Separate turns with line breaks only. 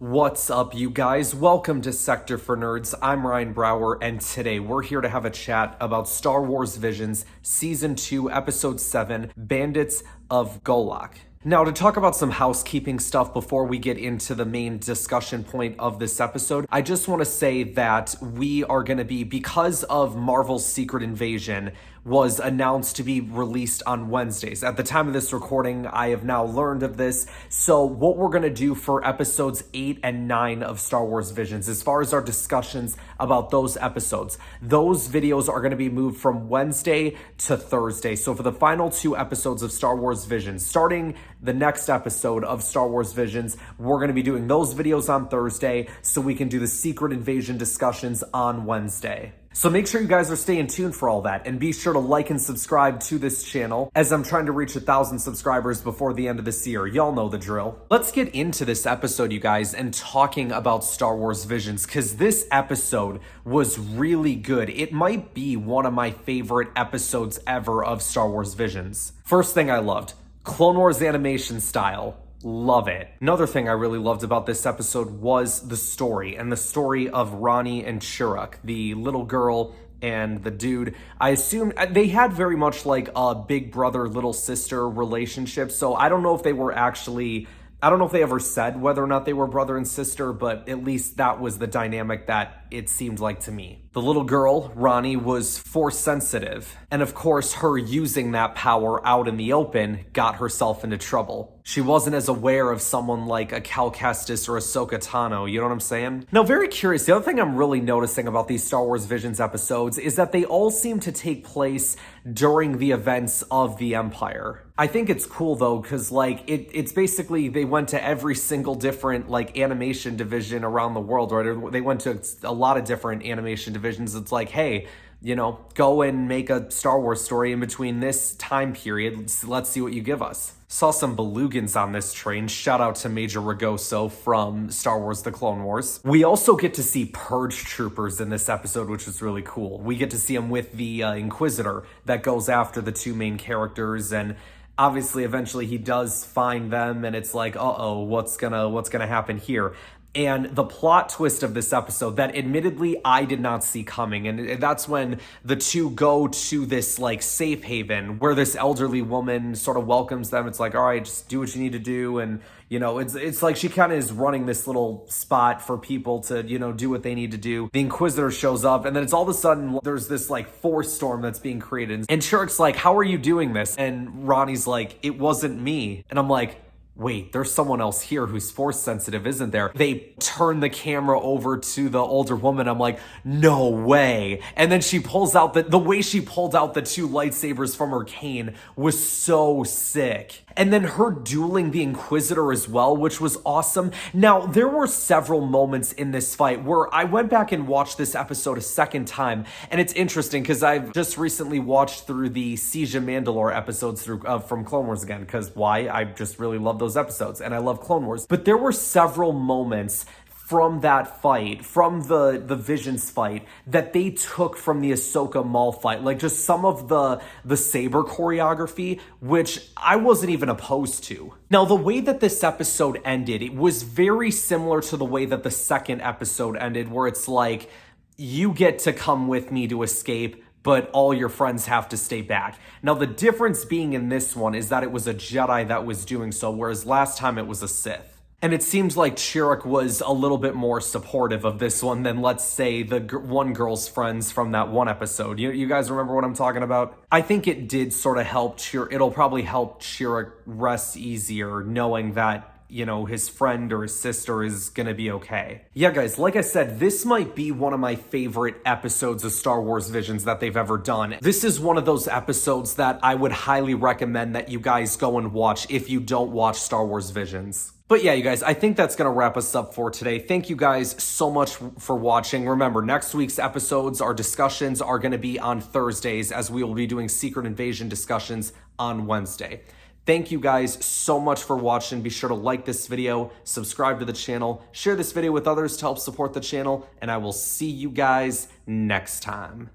What's up, you guys? Welcome to Sector for Nerds. I'm Ryan Brower, and today we're here to have a chat about Star Wars Visions Season 2, Episode 7, Bandits of Golak. Now, to talk about some housekeeping stuff before we get into the main discussion point of this episode, I just want to say that we are going to be, because of Marvel's Secret Invasion was announced to be released on Wednesdays. At the time of this recording, I have now learned of this. So what we're going to do for episodes 8 and 9 of Star Wars Visions, as far as our discussions about those episodes, those videos are going to be moved from Wednesday to Thursday. So for the final 2 episodes of Star Wars Visions, starting the next episode of Star Wars Visions, we're going to be doing those videos on Thursday so we can do the Secret Invasion discussions on Wednesday. So make sure you guys are staying tuned for all that, and be sure to like and subscribe to this channel as I'm trying to reach 1,000 subscribers before the end of this year. Y'all know the drill. Let's get into this episode, you guys, and talking about Star Wars Visions, because this episode was really good. It might be one of my favorite episodes ever of Star Wars Visions. First thing I loved, Clone Wars animation style. Love it. Another thing I really loved about this episode was the story, and the story of Rani and Chirrut, the little girl and the dude. I assume they had very much like a big brother, little sister relationship, so I don't know if they were actually, I don't know if they ever said whether or not they were brother and sister, but at least that was the dynamic that it seemed like to me. The little girl, Rani, was force sensitive, and of course her using that power out in the open got herself into trouble. She wasn't as aware of someone like a Cal Kestis or Ahsoka Tano, you know what I'm saying? Now, very curious, the other thing I'm really noticing about these Star Wars Visions episodes is that they all seem to take place during the events of the Empire. I think it's cool though, because like it's basically they went to every single different like animation division around the world, right? They went to a lot of different animation divisions. It's like, hey, you know, go and make a Star Wars story in between this time period. Let's see what you give us. Saw some Belugans on this train. Shout out to Major Ragoso from Star Wars The Clone Wars. We also get to see Purge Troopers in this episode, which is really cool. We get to see them with the Inquisitor that goes after the 2 main characters, and obviously eventually he does find them, and it's like, uh-oh, what's gonna happen here? And the plot twist of this episode that admittedly I did not see coming, and that's when the 2 go to this like safe haven where this elderly woman sort of welcomes them. It's like, all right, just do what you need to do. And you know, it's like she kind of is running this little spot for people to, you know, do what they need to do. The Inquisitor shows up, and then it's all of a sudden there's this like force storm that's being created. And Chirrut's like, how are you doing this? And Ronnie's like, it wasn't me. And I'm like, wait, there's someone else here who's force sensitive, isn't there? They turn the camera over to the older woman. I'm like, no way. And then she pulls out the way she pulled out the 2 lightsabers from her cane was so sick. And then her dueling the Inquisitor as well, which was awesome. Now, there were several moments in this fight where I went back and watched this episode a second time, and it's interesting because I've just recently watched through the Siege of Mandalore episodes from Clone Wars again, because why? I just really love those episodes, and I love Clone Wars. But there were several moments from that fight, from the Visions fight, that they took from the Ahsoka Maul fight, like just some of the saber choreography, which I wasn't even opposed to. Now, the way that this episode ended, it was very similar to the way that the second episode ended, where it's like, you get to come with me to escape, but all your friends have to stay back. Now, the difference being in this one is that it was a Jedi that was doing so, whereas last time it was a Sith. And it seems like Chirrut was a little bit more supportive of this one than, let's say, the one girl's friends from that one episode. You guys remember what I'm talking about? I think it did sort of help it'll probably help Chirrut rest easier knowing that, you know, his friend or his sister is gonna be okay. Yeah, guys, like I said, this might be one of my favorite episodes of Star Wars Visions that they've ever done. This is one of those episodes that I would highly recommend that you guys go and watch if you don't watch Star Wars Visions. But yeah, you guys, I think that's going to wrap us up for today. Thank you guys so much for watching. Remember, next week's episodes, our discussions are going to be on Thursdays, as we will be doing Secret Invasion discussions on Wednesday. Thank you guys so much for watching. Be sure to like this video, subscribe to the channel, share this video with others to help support the channel, and I will see you guys next time.